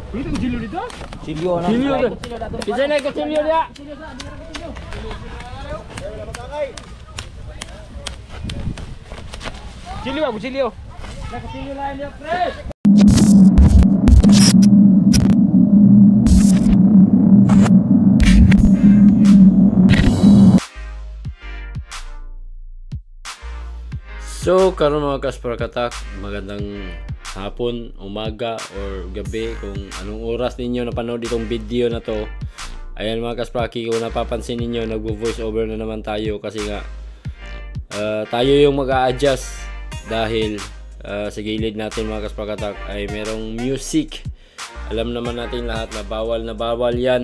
Ini kecil dito? Silyo na. Silyo na. Bisa na kecilyo dia. Silyo aku silyo. Nak kecilyo lain dia, fresh. So, karon mga kasparakatak, magandang hapon, umaga, or gabi kung anong oras ninyo napanood itong video na to. Ayan mga kaspraki, kung napapansin ninyo, nagvo-voice over na naman tayo kasi nga tayo yung mag-a-adjust dahil sa gilid natin mga kasparakatak ay merong music. Alam naman natin lahat na bawal yan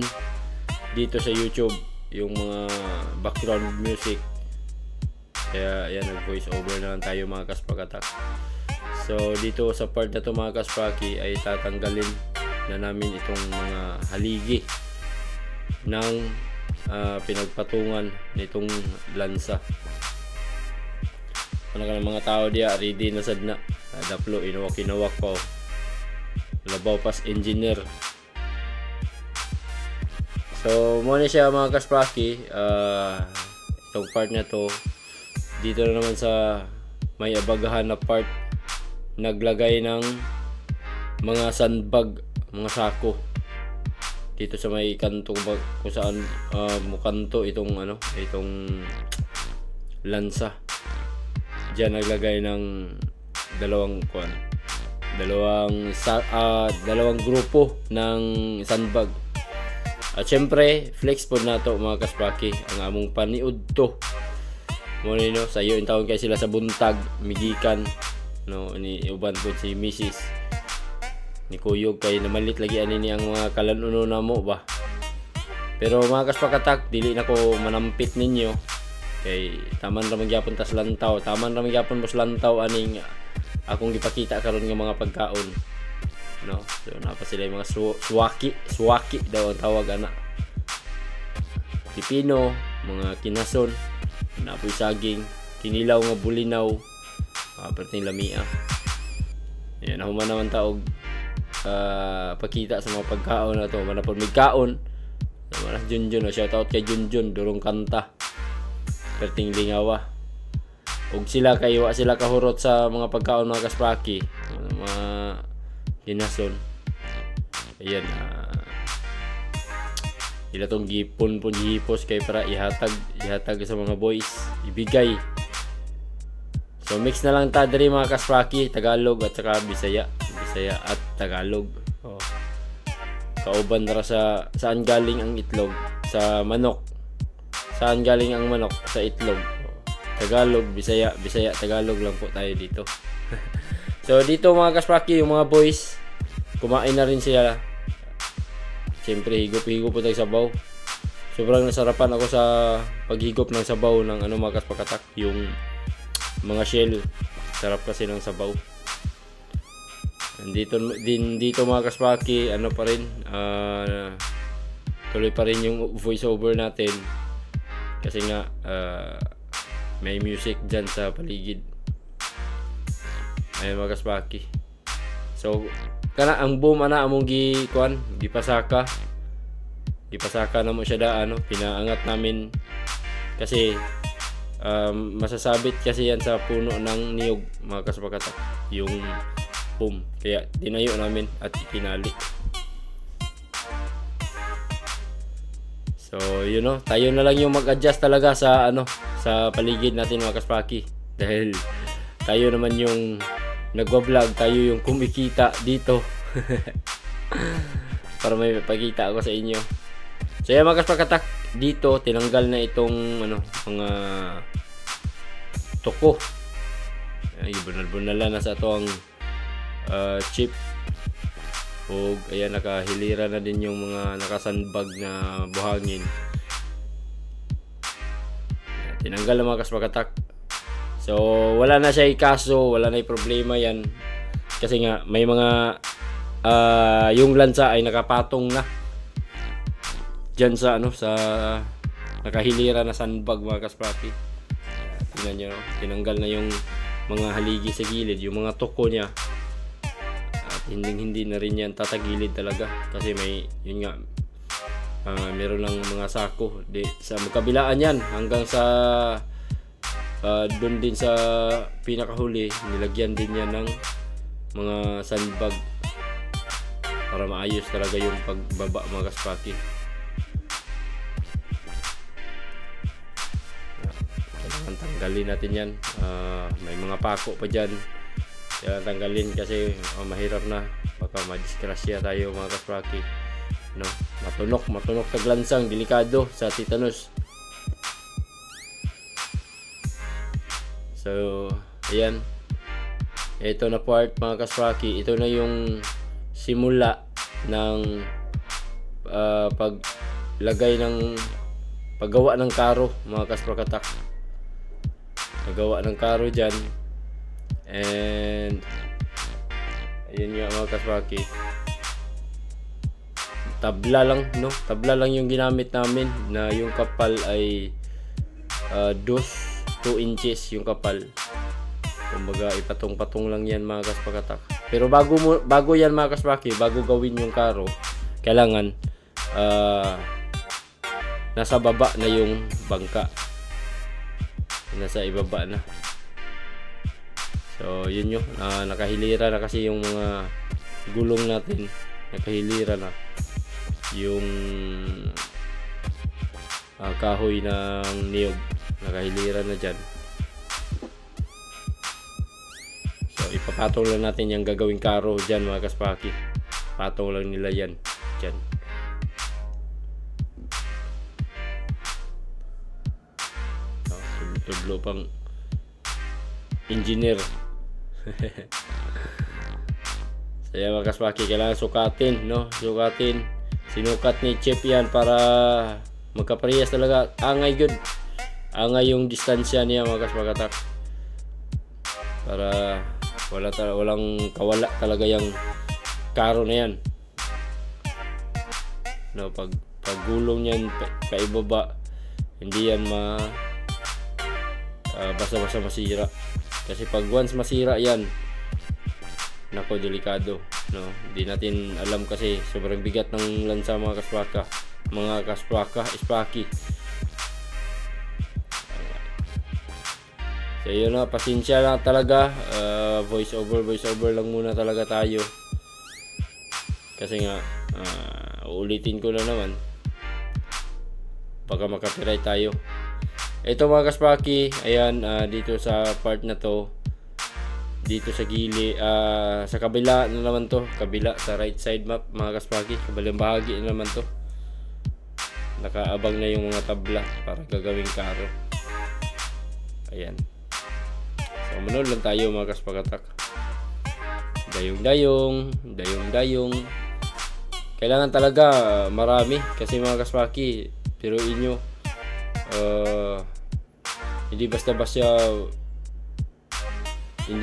dito sa YouTube, yung mga background music. Kaya yan, nag-voice over na lang tayo mga kasparakatak. So dito sa part na to mga kaspraki ay tatanggalin na namin itong mga haligi ng pinagpatungan nitong lansa. Ano ka ng mga tao diya, ready na sad na. Daplo, inawak pa. Labaw pas engineer. So muna siya mga kaspraki, itong part na to. Dito na naman sa may abagahan na part, naglagay ng mga sandbag, mga sako dito sa may kanto kung saan mukanto itong itong lansa. Diyan naglagay ng dalawang grupo ng sandbag. At syempre flex po na to mga kaspraki, ang among paniud to mo nino sayo in taon kay sila sa buntag migikan no ni uban po si Mrs. ni Kuyog kay namalit lagi ani ni ang mga kalanuno na mo ba. Pero mga kasparakatak, dili na ko manampit ninyo kay taman ra magyapon tas lantaw, taman ra magyapon bus lantaw aning akong gipakita karon nga mga pagkaon no. So napa sila yung mga suwaki daw ang tawag ana, pipino, mga kinason, napoy saging, kinilaw nga bulinaw, perting lamia. Yan, nahuman naman taog pakita sa mga pagkaon na to. Manapod may kaon. Manas Junjun, shoutout kay Junjun, durong kanta. Perting lingawa. Og sila kayo, sila kahurot sa mga pagkaon mga kaspraki, mga kinason. Ayan, ila tong gipon po gihipos kay para ihatag sa mga boys, ibigay. So mix na lang ta diri mga kaspraki, Tagalog at saka Bisaya at Tagalog. Oh. Kauban ra sa saan galing ang itlog, sa manok. Saan galing ang manok? Sa itlog. Tagalog, Bisaya, Tagalog lang po tayo dito. So dito mga kaspraki, yung mga boys kumain na rin sila. Siyempre higop po tayo sabaw. Sobrang nasarapan ako sa paghigop ng sabaw ng mga kasparakatak, yung mga shell. Sarap kasi ng sabaw. Dito mga kaspraki, pa rin, tuloy pa rin yung voice over natin kasi nga may music dyan sa paligid. Ayun mga kaspraki. So kana ang boom among gipasaka na mo siya da pinaangat namin kasi masasabit kasi yan sa puno ng niyog mga kasparakatak, yung boom, kaya tinayo namin at itinali. So tayo na lang yung mag-adjust talaga sa sa paligid natin mga kaspraki, dahil tayo naman yung nagwa-vlog, tayo yung kumikita dito. Para may pakita ako sa inyo. So yan mga kasparakatak, dito tinanggal na itong mga toko. Ay bunal-bunala na sa ito ang chip. O ayan, nakahilira na din yung mga nakasandbag na buhangin. Tinanggal na mga kasparakatak. So wala na siya ikaso, wala na problema yan kasi nga may mga yung lansa ay nakapatong na dyan sa sa nakahilira na sandbag mga kaspraki. Tingnan nyo, tinanggal na yung mga haligi sa gilid, yung mga toko niya hindi na rin yan tatagilid talaga, kasi may yun nga, meron ng mga sako sa magkabilaan yan hanggang sa doon din sa pinakahuli, nilagyan din yan ng mga sandbag para maayos talaga yung pagbaba mga kaspaki. Kailangan tanggalin natin yan. May mga pako pa dyan, kailangan tanggalin kasi mahirap na, baka madisgrasya tayo mga kaspaki, no? Matunok sa glansang, delikado sa tetanus. So ayan, ito na part mga kaspaki, ito na yung simula ng paggawa ng karo mga kasprakatak. Paggawa ng karo dyan, and ayun nga mga kaspaki, tabla lang, no? Tabla lang yung ginamit namin, na yung kapal ay 2 inches yung kapal. Kumbaga ipatong-patong lang yan mga kaspakatak. Pero bago yan mga kaspaki, bago gawin yung karo, kailangan nasa baba na yung bangka, nasa ibaba na. So yun yun, nakahilira na kasi yung mga gulong natin, nakahilira na yung kahoy ng niyog, nakahilira na dyan. So ipapatong lang natin yung gagawing karo dyan mga kaspaki, patong lang nila yan dyan. Tublo pang engineer. Saya mga kaspaki, kailangan sukatin, no? Sukatin, sinukat ni Chip yan para magkaparehas talaga. Angay good, angay yung distansya niya mga kaspakatak, para walang kawala talaga yung karo na yan, no? Pag gulong yan paibaba, hindi yan basta-basta masira, kasi pag once masira yan, nako, delikado, no? Hindi natin alam kasi sobrang bigat ng lansa mga kaspaka, ispaki. So yun na, pasensya lang talaga, voice over lang muna talaga tayo, kasi nga uulitin ko na naman, baka makapiright tayo. Ito mga kaspaki, ayan, dito sa part na to, dito sa gili, sa kabila na naman to, kabila sa right side map mga kaspaki, kabilang bahagi na naman to, nakaabang na yung mga tabla para gagawing karo. Ayan, so manood lang tayo mga kaspakatak. Dayong kailangan talaga marami, kasi mga kaspaki, pero inyo hindi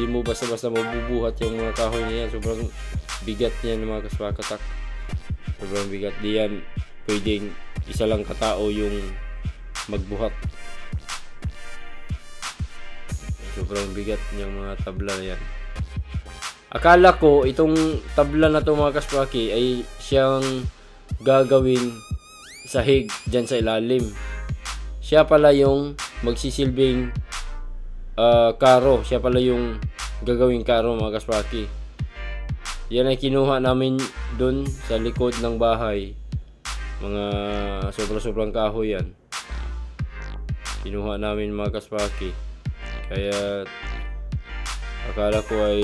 mo basta-basta mabubuhat yung mga kahoy niya. Sobrang bigat niyan mga kaspakatak, sobrang bigat. Di yan pwedeng isa lang katao yung magbuhat, sobrang bigat yung mga tabla na yan. Akala ko itong tabla na to mga kaspaki ay siyang gagawing sahig dyan sa ilalim. Siya pala yung magsisilbing karo, siya pala yung gagawing karo mga kaspaki. Yan ay kinuha namin dun sa likod ng bahay, mga sobrang kahoy yan, kinuha namin mga kaspaki. Kaya akala ko ay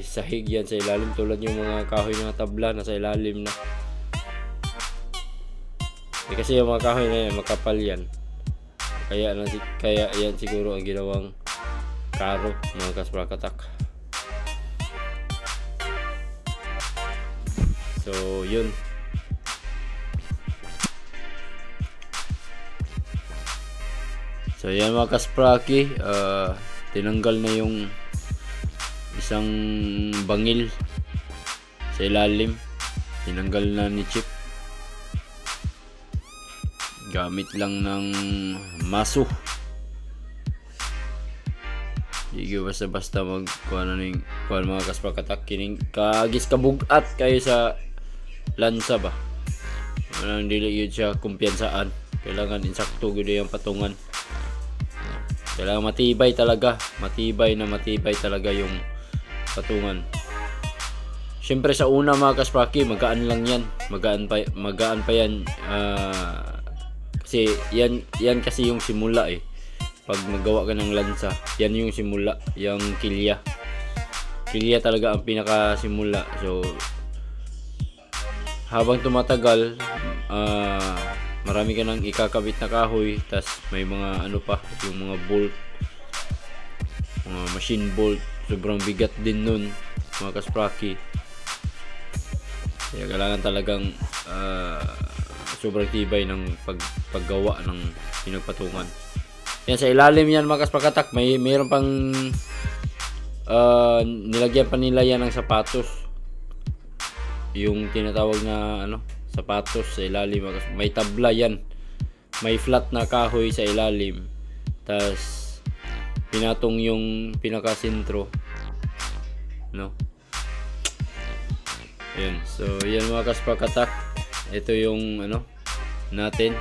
isahig yan sa ilalim, tulad yung mga kahoy ng tabla na sa ilalim na. Kasi yung mga kahoy na yan makapal yan, kaya yan siguro ang ginawang karo mga kaspakatak. So yun, so yan mga kaspraki, tinanggal na yung isang bangil sa ilalim, tinanggal na ni Chip. Gamit lang ng maso, Sige basta-basta kuha na ning kuha mga kaspakatak kining kagis kabugat kayo sa lansa ba. Walang dili yun siya kumpiyansaan. Kailangan insakto gud yung patungan. Kailangan matibay talaga. Matibay talaga yung patungan. Siyempre sa una mga kaspraki, magaan lang yan. Magaan pa yan. Kasi yan kasi yung simula eh. Pag magawa ka ng lansa, yan yung simula. Yung kilya. Kilya talaga ang pinakasimula. So, habang tumatagal, marami ka nang ikakabit na kahoy. Tas may mga ano pa, yung mga bolt. Mga machine bolt. Sobrang bigat din nun, mga kaspraki. Kaya kailangan talagang sobrang tibay ng paggawa ng pinagpatungan. Yan sa ilalim yan mga kaspakatak, mayroon pang nilagyan pa nila yan ng sapatos. Yung tinatawag na sapatos sa ilalim. May tabla yan. May flat na kahoy sa ilalim. Tas pinatong yung pinakasentro. Ayan. So, yan mga kaspakatak. Ito yung natin.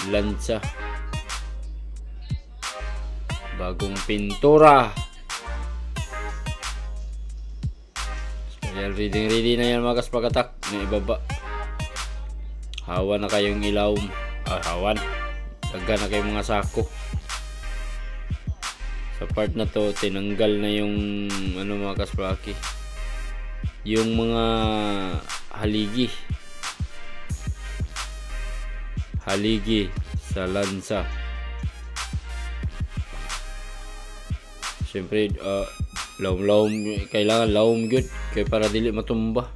Lansa. Bagong pintura. So, yan, ready na yan mga kaspakatak. May ibaba. Hawa na kayong ilawom. Hawan. Daga na kayong mga sako. Sa part na to, tinanggal na yung mga kaspraki. Yung mga haligi sa lansa. Siyempre lawom kailangan lawom good kay para dili matumba.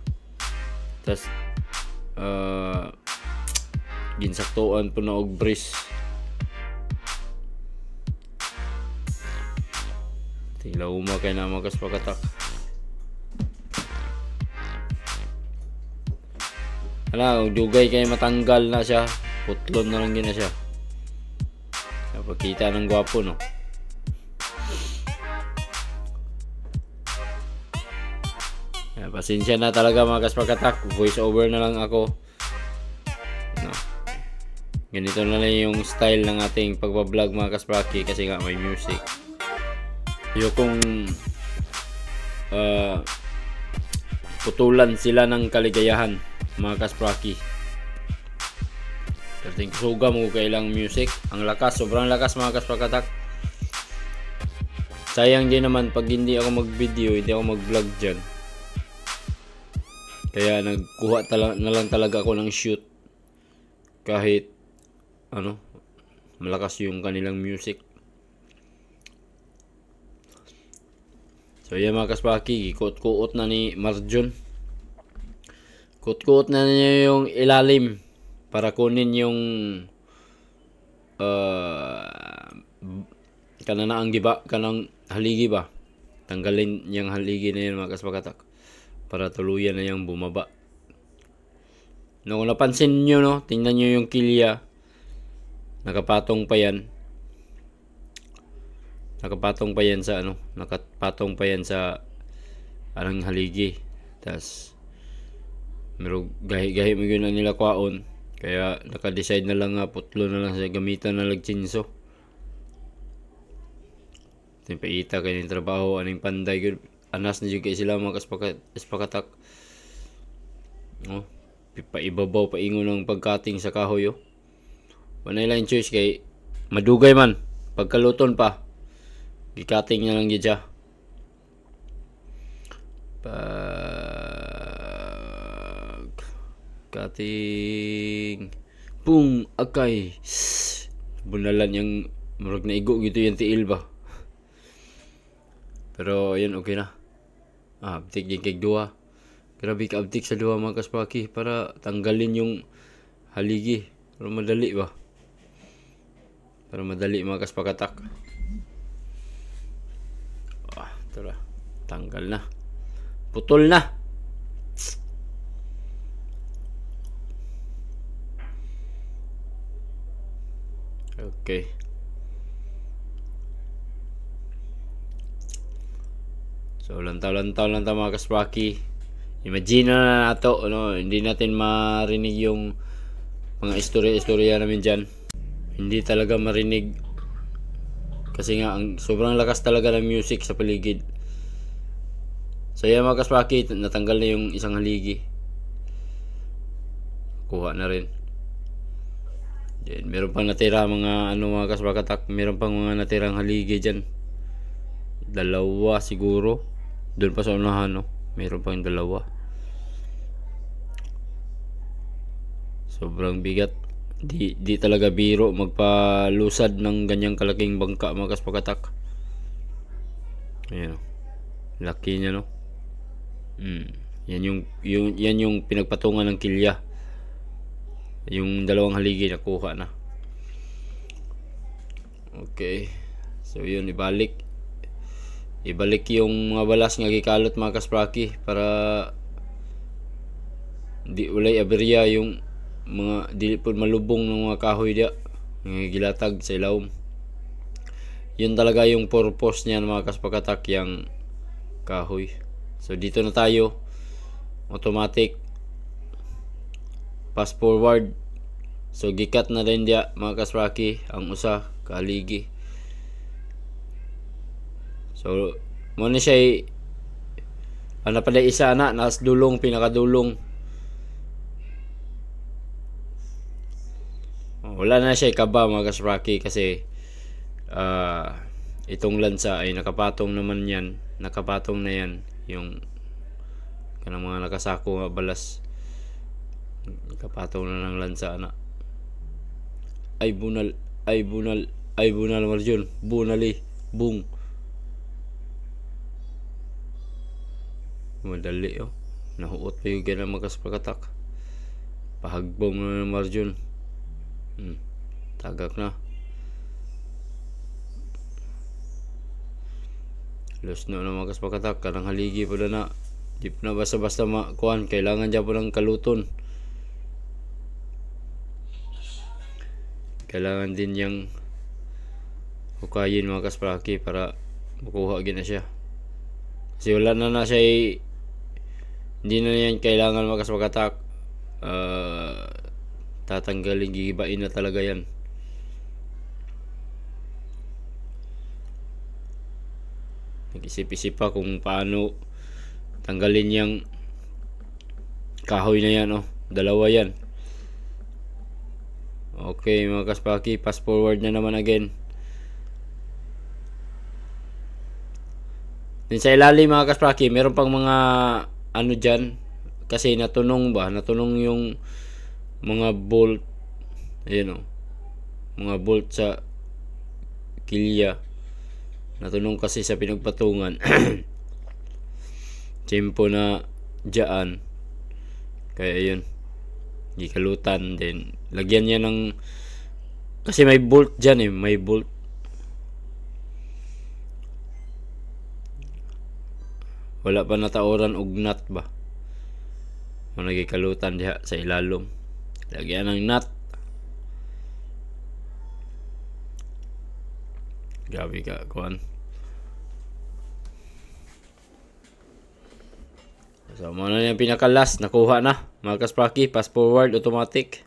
Tas ginsaktuan po na og bris. Lawom kay na mga kaspakatak. Dugay kay matanggal na siya. Putlon na lang gina siya. Napakita ng gwapo no. Pasensya na talaga mga kaspakatak. Voice over na lang ako. Ganito na lang yung style ng ating pagbablog mga kaspraki kasi nga may music. Yung kung putulan sila ng kaligayahan mga kaspraki. Kating suga mo kailang music. Ang lakas, sobrang lakas mga kaspakatak. Sayang din naman pag hindi ako mag-video, hindi ako mag-vlog dyan. Kaya nagkuha na lang talaga ako ng shoot. Kahit malakas yung kanilang music. So yan mga kaspaki, kuot-kuot na ni Marjon. Kuot-kuot na niya yung ilalim para kunin yung kanang haligi ba. Tanggalin yung haligi na yan mga kaspakatak para tuluyan na yung bumaba. Kung napansin nyo tingnan nyo yung kilya. Nakapatong pa yan sa nakapatong pa yan sa anong haligi. Tas pero gahi mo yun na nila kwaon. Kaya naka-decide na lang putlo na lang sa gamitan na lagchinso. Timpaita kayo yung trabaho aning panday yun. Anas na yun kayo sila mga kaspakatak. Paibabaw paingon ng pagkating sa kahoy. Wala lang choice kay madugay man. Pagkaluton pa gikating na lang yun siya. Kating boom akay bunalan yung murag na igo gitu yung tiil ba. Pero yun okay na. Abtik yung kay duha. Grabe ka abtik sa duha mga kaspaki para tanggalin yung haligi. Para madali ba. Para madali mga kaspakatak. Tara, tanggal na. Putol na. Okay. So lantaw-lantaw lang ta mga kaspraki. Imagine na nato, no? Hindi natin marinig yung mga istorya namin dyan. Hindi talaga marinig. Kasi nga, sobrang lakas talaga ng music sa paligid. So yan mga kaspraki, natanggal na yung isang haligi. Kuha na rin. Yan, meron pang natira mga mga kasprakatak. Meron pang mga natirang haligi dyan. Dalawa siguro. Doon pa sa unahan, no? Meron pang dalawa. Sobrang bigat. Di talaga biro magpalusad ng ganyang kalaking bangka mga kasprakatak. Ayan, no? Laki niya, no? Yan yung pinagpatungan ng kilya. Yung dalawang haligi nakuha na. Okay. So yun, ibalik yung mga balas nga gikalot mga kaspraki para di ulay aberya yung mga dili po malubong ng mga kahoy dia nga gilatag sa ilawom. Yun talaga yung purpose niyan mga kasprakatak, yang kahoy. So dito na tayo, automatic fast forward. So gikat na rin dia mga kaspraki ang usa ka haligi. So mo na siya ana pala isa na nas dulong, pinakadulong. Wala na siya kaba mga kaspraki kasi itong lansa ay nakapatong naman yan. Nakapatong na yan yung kanang mga nakasako nga balas. Nakapatong na ng lansa na. Ay bunal Marjon, bunali, bung. Madali nahuot pa yung ganang magkaspakatak. Pahagbong na ng Marjon. Tagak na. Los na magkaspakatak. Kanang haligi pa na. Di na basta-basta makuhan. Kailangan dyan po ng kaluton. Kailangan din yung hukayin mga kaspraki para makuha gina siya. Kasi wala na siya hindi na yan kailangan mga kasprakatak. Tatanggalin, gigibain na talaga yan. Nag-isip-isip pa kung paano tanggalin yung kahoy na yan. Dalawa yan. Okay mga kaspraki, fast forward na naman again. Din sa ilalim mga kaspraki, meron pang mga dyan. Kasi natunong yung mga bolt. Ayun mga bolt sa kilya. Natunong kasi sa pinagpatungan. Tiyempo na dyan. Kaya ayun, gikalutan din. Lagyan niya ng kasi may bolt dyan may bolt. Wala pa nataoran og nut ba. Nagikalutan diha sa ilalom. Lagyan ng nut. Grabe ka kuan. So mo na yung pinaka-last, nakuha na mga kaspraki, fast forward automatic.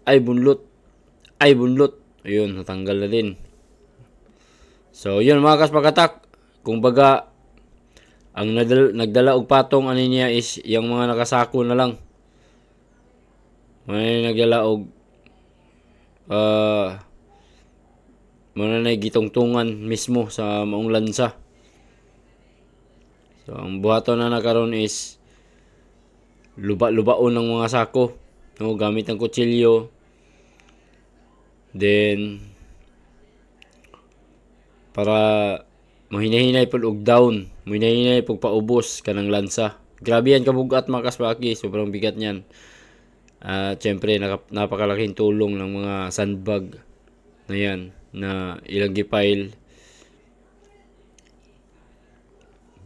Ay bunlot. Ayun, natanggal na din. So yun mga kasprakatak, kung baga ang nagdala og patong niya is yung mga nakasako na lang. May nagdala og na gitungtungan mismo sa maong lansa. So ang buhaton na nakaroon is luba-lubaon ng mga sako, gamit ng kutsilyo. Then para mahinahinay pud og down, mahinahinay pud paubos kanang lansa. Grabe yan kabugat mga kaspraki, sobrang bigat niyan. Syempre napakalaking tulong ng mga sandbag na yan na ilang gipile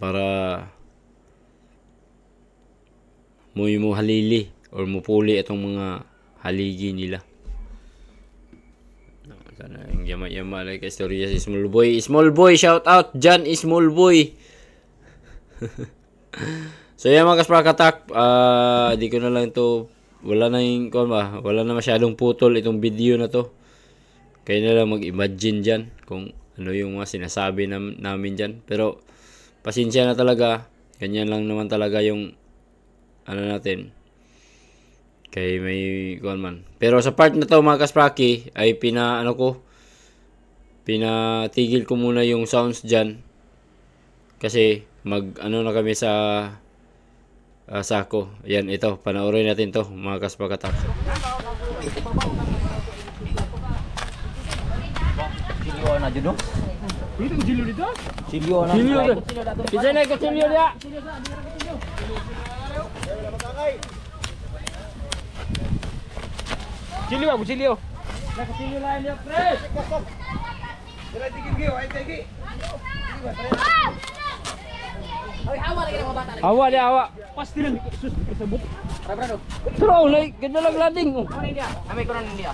para mo halili or mupuli itong mga haligi nila. Sana yung yama-yama like istorya si Small Boy. Small Boy, shout out dyan, Small Boy. So yan mga kasprakatak, di ko na lang ito, wala na yung, wala na masyadong putol itong video na to. Kaya na lang mag-imagine dyan kung ano yung mga sinasabi namin dyan. Pero pasensya na talaga, ganyan lang naman talaga yung ano natin. Kaya may man. Pero sa part na to mga kaspraki ay pinatigil ko muna yung sounds dyan. Kasi ano na kami sa sako. Ayan, ito. Panoorin natin to mga kasprakatak. Silyo na dyan, no? Dito ang silyo dito? Silyo na. Silyo na. Kita na ikot silyo dia. Silyo ako, silyo. Nakasilyo lain dia, Fred. Dila tigil giyo, ay tigi. Awa dia, awa. Pasti lang sus kesebut. Brado. Terus naik ke dalam lading. Mana dia? Ambil koran dia.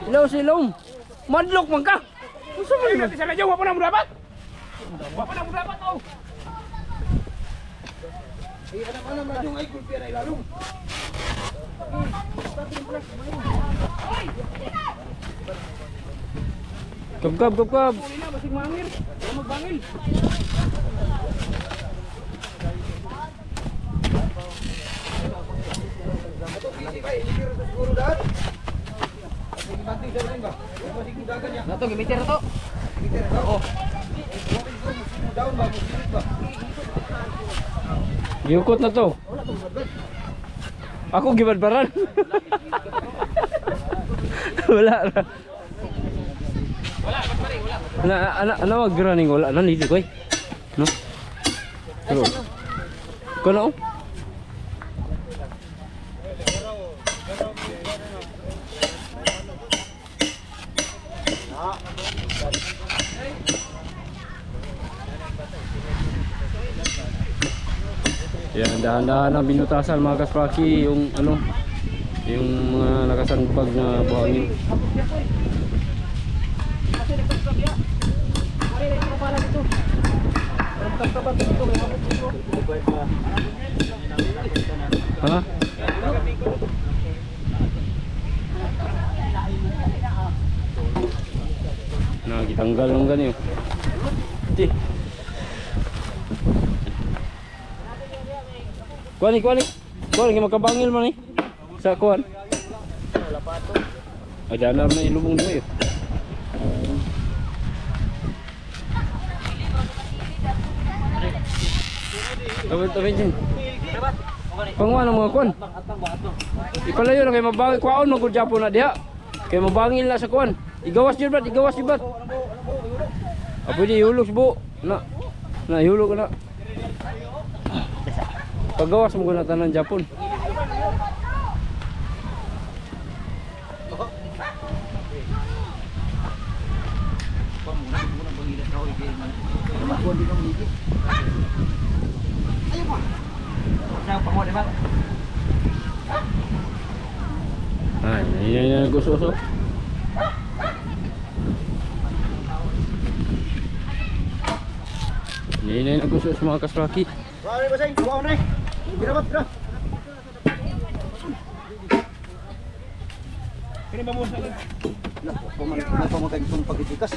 Hello silong. Madlok man ka. Unsa man ni sa radyo wa pa na mo dapat? Wa pa na mo dapat oh. Iya ana man yung ay kulpi ay lalong. Gab. Uli na basig mangir. Magbangil. Nato gimitir to. Oh. Daun ba mo ba? Giukot na to. Ako gibadbaran. Wala. Ana wag running wala na lili koy. No? Pero. Kono? Yan, dahan-dahan ang binutasan mga kaspraki yung yung mga nakasanpag na buhangin. Ha? Nakitanggal ng ganyan. Di. Kuan ni makabangil man ni. Sa kuan. Ada alarm na ilubong dito. Tabi din. Pangwan ang mga kuan. Ipalayo na kay mabangil kuan magud Japon na diha. Kay mabangil na sa kuan. Igawas jud brat. Apo di hulog bu. Na hulog na. Pagawas mo na tanan Japon. Ay, ini gusto. Ini gusto sa mga kaspraki. Wala ba say? Kuha na. Birabat. Kini ba mo sa Pamatay itong pagtitikas.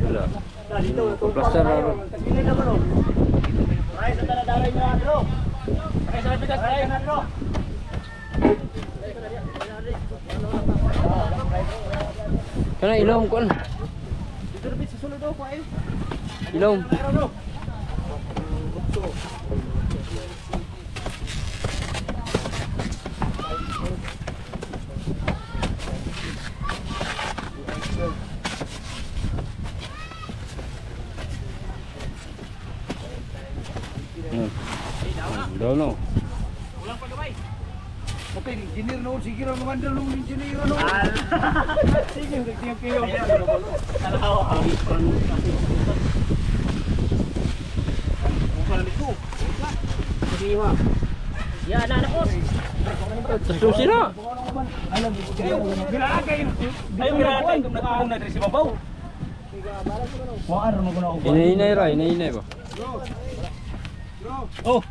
Wala. Plaster na ron. Ay, sa daray niya ano? Ay sa bigas ay ano? Kana ilong kon. Dito rin sa sulod daw ko ay. Ilong. Daw no. Ulang pagabay. Okay, engineer no, sige ra mamandal ng engineer no. Sige, tingnan kayo. Ya anak-anak ko. Susi na. Alam mo, bilagay. Ayaw bilagay kung nagkuhong na diri sa babaw. Kuhaan mo ko na uban. Inainay ra, inainay ba? Oh.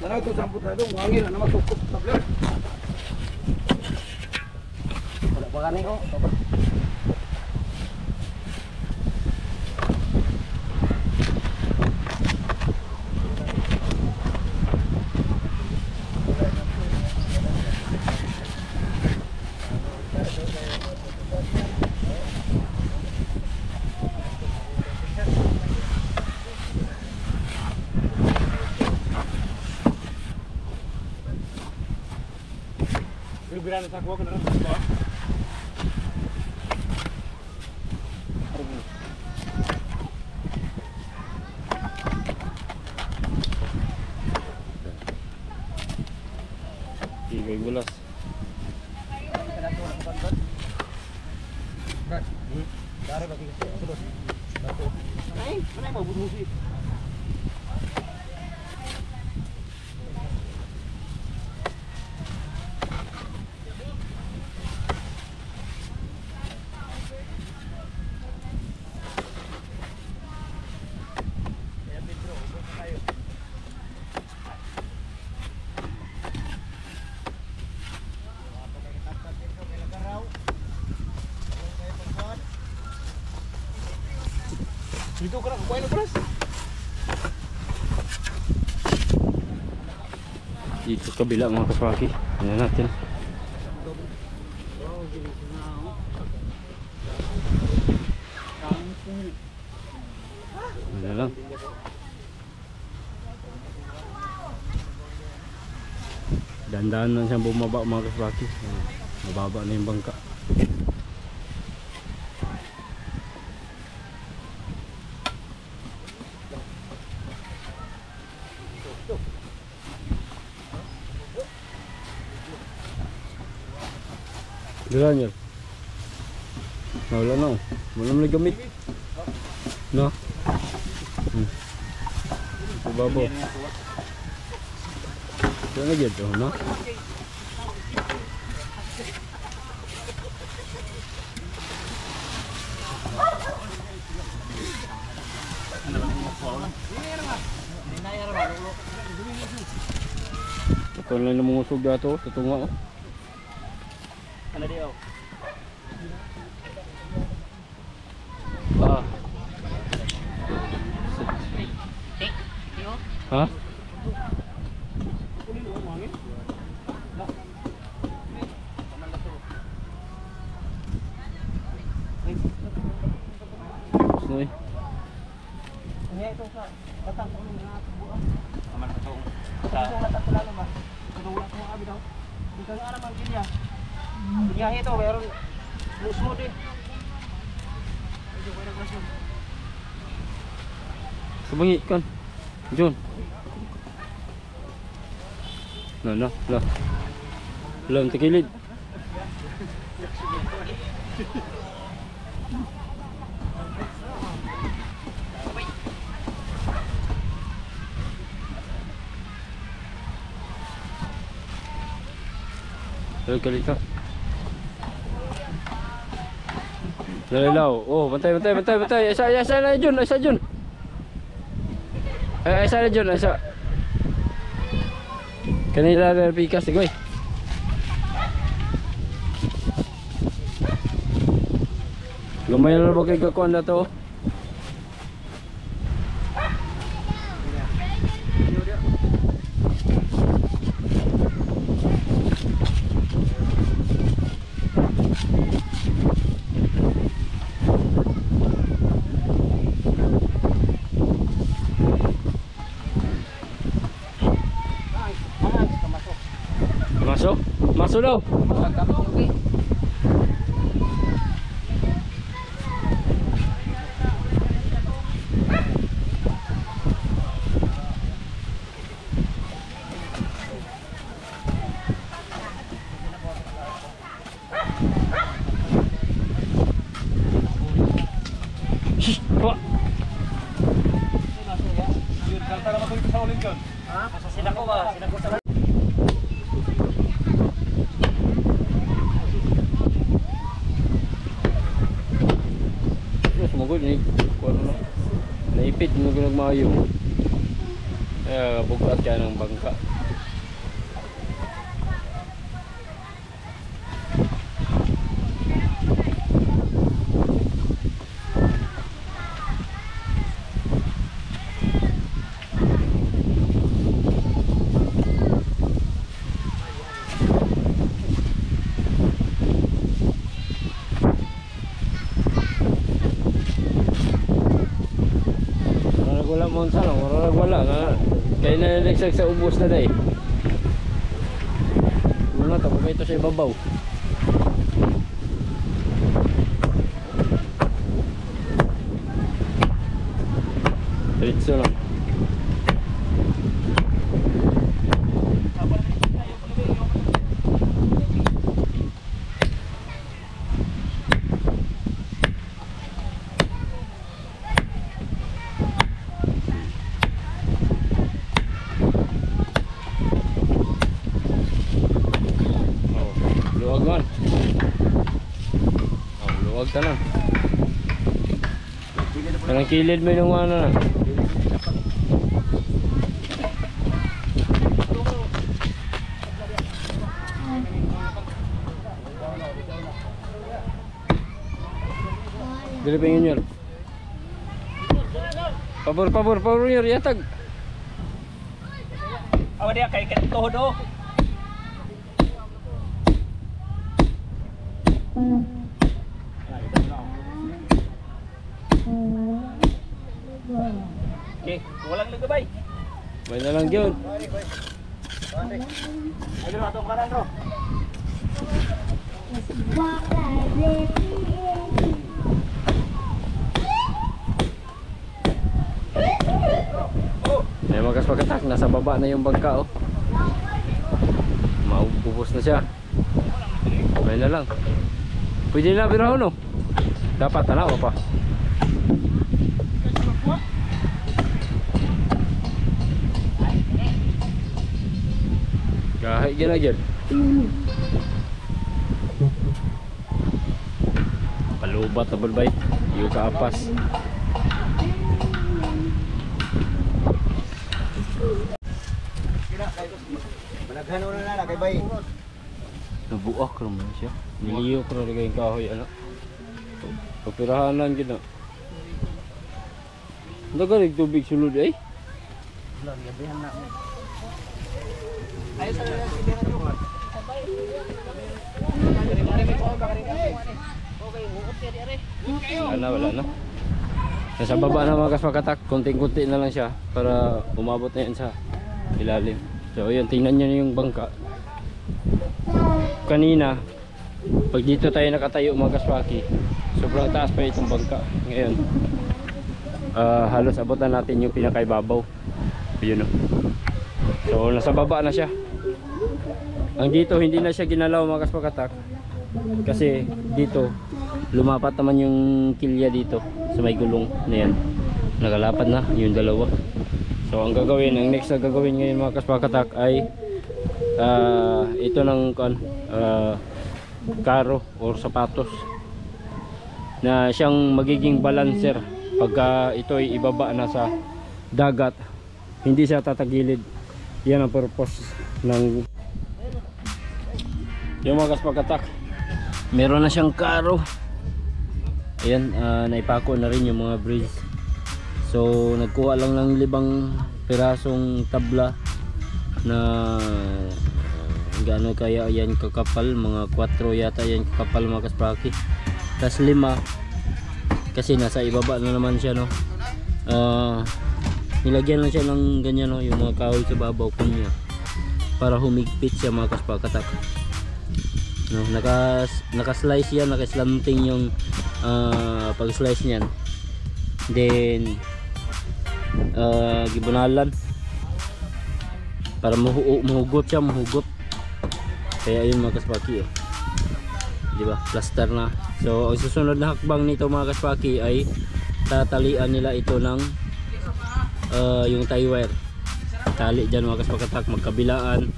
Nara ito samput na ito, wangil na masukop sa tabler. Wala pa kanin ko. Bilang sa kuha ko na rin. Igay bulas. Ay, mana mau bunuh sih? Dito ka na, kukuha na pulas. Dito sa kabila mga kapaki. Ayan natin. Ayan lang. Dandaan lang siyang bumaba mga kapaki. Mababa na yung bangka. Dilan yun. Wala na. Wala na gamit. No? Babo. Wala na dyan. No? Ito lang na mga usog dato. Tatunga oh. Ano dia? Ah. Ha? Snoy. Ini itu sa batang ko na buang. Aman ka tong. Sa batang pala naman. Kuno wala ko abi daw. Di ka ara man kinya. Ya itu meron musmo din. Medyo kaya naglasyo. Sabangi kan. John. No. Lah. Belum terkilid. Kali ka. Lalaw. Oh, bantay. Asa na Jun, asa Jun. Asa na Jun, asa. Kanila na pikas goy. Gamay na ba kay kakuan na to? Masuk daw. Yun, kalta naman ko sa ulit yun. Ha? Sa sinako ba? Sinako sa Sumugod ni kuno na. Naipit mo ginagmayo. Bugat ka ng bangka. Wala mo sa lang, wala nga. Kaya naligsag sa ubos na day. Mga tapos ito sa ibabaw. Diretso lang. Luwag man. Luwag ka na. Parang kilid mo yung ano na. Dili pa yun yun. Pabor yun, yatag. awa dia kay tuhod oh. Okay, walang lagabay. Bay na lang yun. Ayun na itong kanan bro. May magas pagkatak, nasa baba na yung bangka oh. Maubos na siya. Bay na lang. Pwede na biraho no? Dapat tanaw pa. Kahit gina-gyan. Palubat na balbay. Yung kaapas. Malaghano na na kay bay. Nabuak naman siya. Niliyo ko na rin yung kahoy. Ano? Papirahanan gina. Nagalig tubig sulod eh. Gabihan na. Ayos sa lang sige na bro. Wala na. Nasa baba na mga kasmakatak. Kunting-kunti na lang siya para umabot na yan sa ilalim. So yun, tingnan nyo yung bangka. Kanina pag dito tayo nakatayo mga kaswaki, sobrang taas pa itong bangka. Ngayon halos abutan natin yung pinakaibabaw. Yun o. So nasa baba na siya. Ang dito hindi na siya ginalaw mga kasmakatak, kasi dito lumapat naman yung kilya dito sa may gulong na yan. Nakalapad na yung dalawa. So ang gagawin, ang next na gagawin ngayon mga kasmakatak ay ito ng karo or sapatos na siyang magiging balancer pagka ito ay ibaba na sa dagat, hindi siya tatagilid. Yan ang purpose ng yung mga kasmakatak. Meron na siyang karo. Ayan, naipako na rin yung mga bridge. So nagkuha lang ng 5 pirasong tabla na gaano kaya yan kakapal, mga 4 yata yan kakapal mga kaspraki. Tas 5 kasi nasa ibaba na naman siya no. Nilagyan lang siya ng ganyan no, yung mga kahoy sa babaw kunya para humigpit siya mga kaspakatak no. Naka-slice yan, naka-slanting yung pag-slice niyan. Then gibunalan para mahugot siya, mahugot. Kaya yun mga kaspaki diba, plaster na. So ang susunod na hakbang nito mga kaspaki ay tatalian nila ito ng yung tie wire tali dyan mga kaspakatak, magkabilaan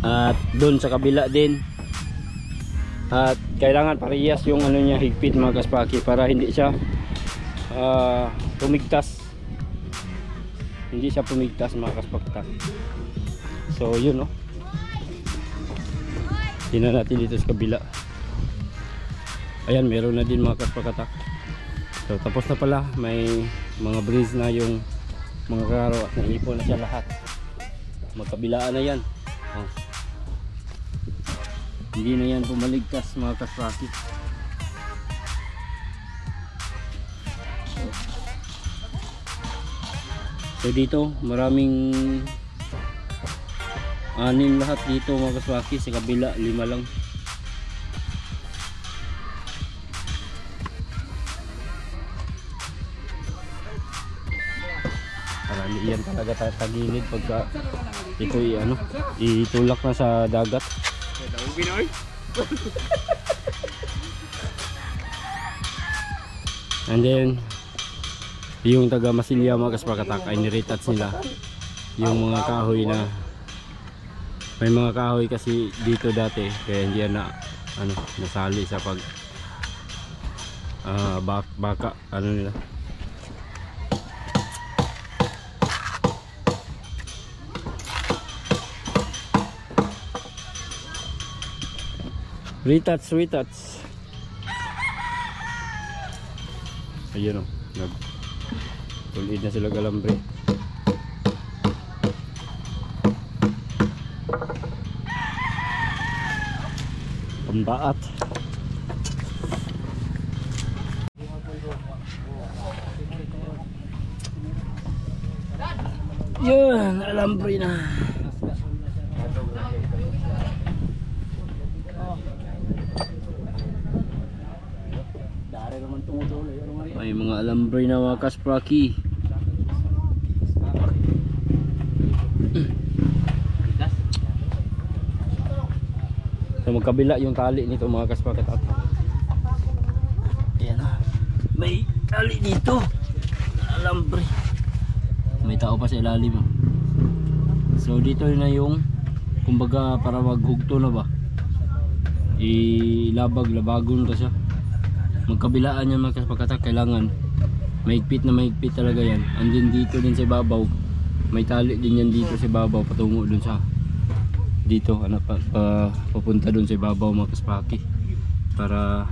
at doon sa kabila din. At kailangan parehas yung ano niya, higpit mga kaspaki, para hindi siya pumigtas. Hindi siya pumigtas mga kaspakatak. So yun, no. Tingnan natin dito sa kabila. Ayan, meron na din mga kaspakatak. So tapos na pala, may mga breeze na yung mga karo at naipon na siya lahat. Magkabilaan na yan. Oh. Hindi na yan pumaligtas mga kaspaki. So dito maraming anim lahat dito mga kaspaki. Sa kabila 5 lang. Marami yan talaga tagilid pagka ito itulak na sa dagat. And then yung taga Masilya mga kaspakatak ay niretouch nila yung mga kahoy na may mga kahoy kasi dito dati, kaya hindi na nasali sa pag baka nila. Retouch. Ayun, oh, tulid na sila galambre. Pambaat. Yun, alambre na. May mga alambre na mga kaspraki. So magkabila yung tali nito mga kaspraki. Ayan na. May tali dito. Alambre. May tao pa sa ilalim. So dito na yung kumbaga para maghugto na ba. Labagon ta siya. Magkabilaan yan mga kaspakatak, kailangan mahigpit talaga yan. And then dito din sa ibabaw may tali din yan dito sa ibabaw patungo dun sa dito papunta dun sa ibabaw mga kaspaki para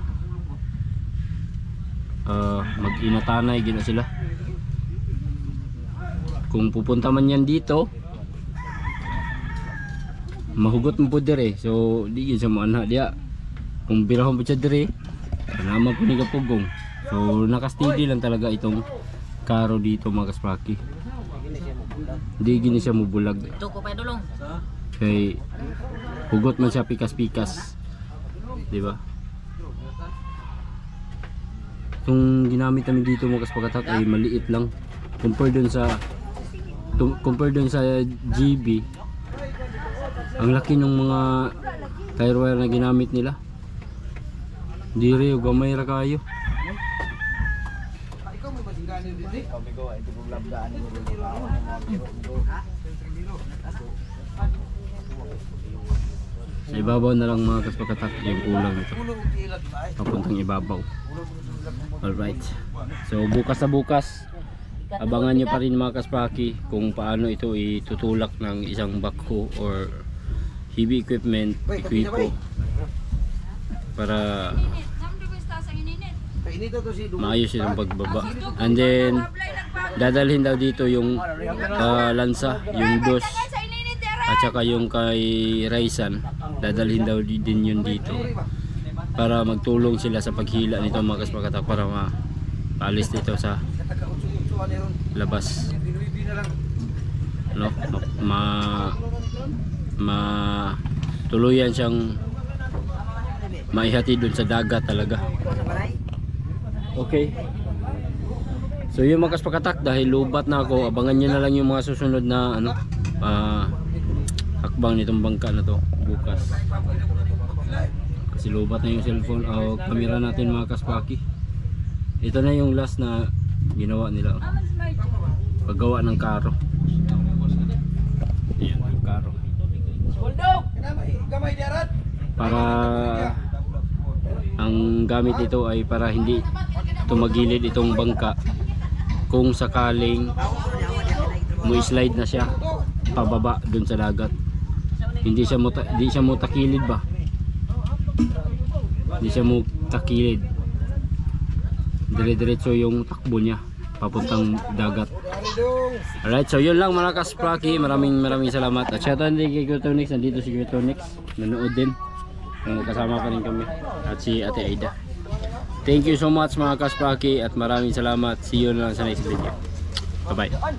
mag-inatanay gina sila. Kung pupunta man yan dito mahugot mo po dire, so di yun sa mga dia kung birahon po siya dire naman po ni kapugong. So nakasteady lang talaga itong karo dito mga kaspaki. Hindi gini siya mubulag. Ito ko pa dulong. Kay hugot man siya pikas-pikas. Di ba? Itong ginamit namin dito mga kaspakatak ay maliit lang. Compare dun sa GB. Ang laki ng mga tire wire na ginamit nila. Dire gamay ra kayo. Sa ibabaw na lang mga kaspakatak yung kulang nito. Papuntang ibabaw. Alright. So bukas sa bukas abangan nyo pa rin mga kaspaki kung paano ito itutulak ng isang backhoe or heavy equipment, equipo para maayos itong pagbaba. And then dadalhin daw dito yung lansa, yung dos at saka yung kay Raisan, dadalhin daw din yun dito para magtulong sila sa paghila nito mga kaspakatak para maalis dito sa labas, no? Tuluyan siyang maihati dun sa dagat talaga. Okay. So yung mga kaspakatak, dahil lubat na ako, abangan nyo na lang yung mga susunod na hakbang nitong bangka na to bukas. Kasi lubat na yung cellphone o camera natin mga kaspaki. Ito na yung last na ginawa nila, paggawa ng karo. Ayan, yung karo. Para ang gamit ito ay para hindi tumagilid itong bangka kung sakaling mo-slide na siya pababa dun sa dagat. Hindi siya mutakilid ba? Hindi siya mutakilid. Dire-diretso yung takbo niya papuntang dagat. Alright, so yun lang mga kaspraki. Maraming salamat. At shoutout din kay Kutonix. Nandito si Kutonix. Nanood din. Kasama pa rin kami. At si Ate Aida. Thank you so much mga kaspraki. At maraming salamat. See you na lang sa next video. Bye bye.